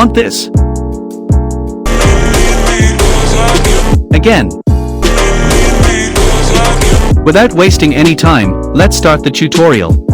Want this? Again. Without wasting any time, let's start the tutorial.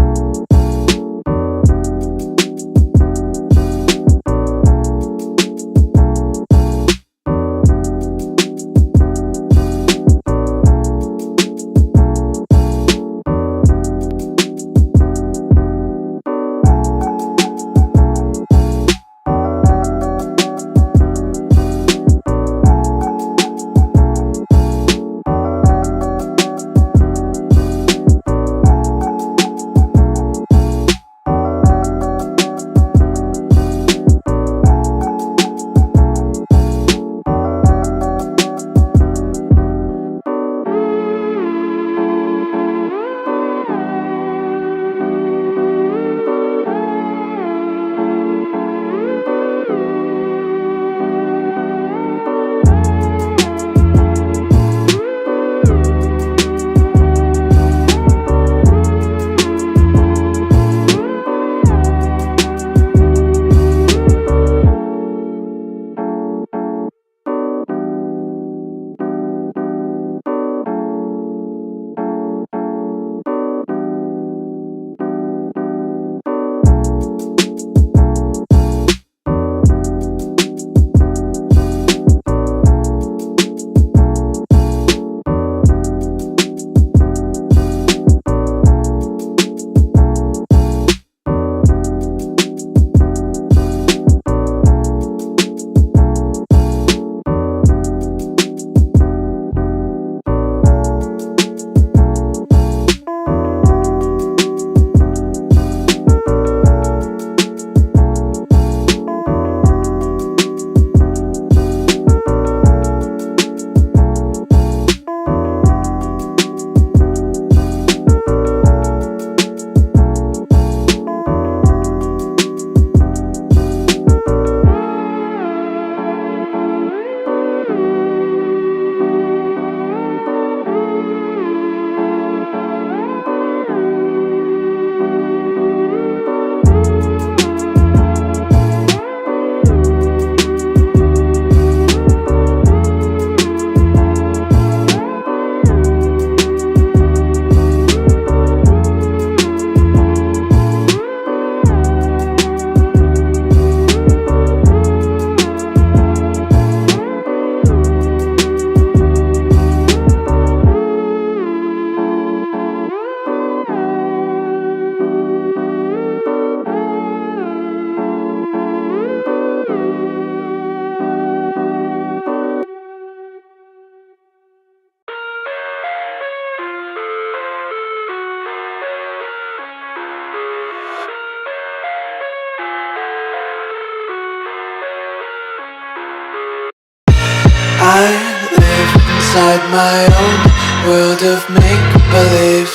I live inside my own world of make-believe.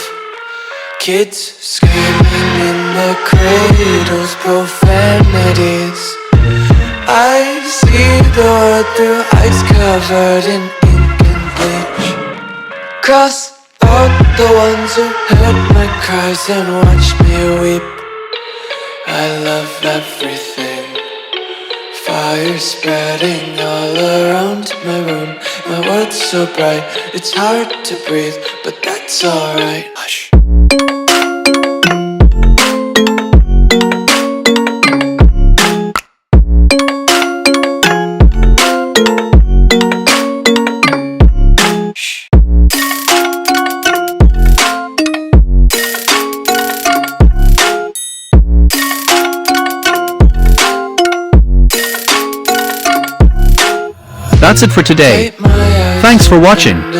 Kids screaming in the cradles, profanities. I see the world through eyes covered in ink and bleach. Cross out the ones who heard my cries and watched me weep. I love everything. Fire spreading all around my room. My world's so bright, it's hard to breathe, but that's alright. Hush. That's it for today. Thanks for watching.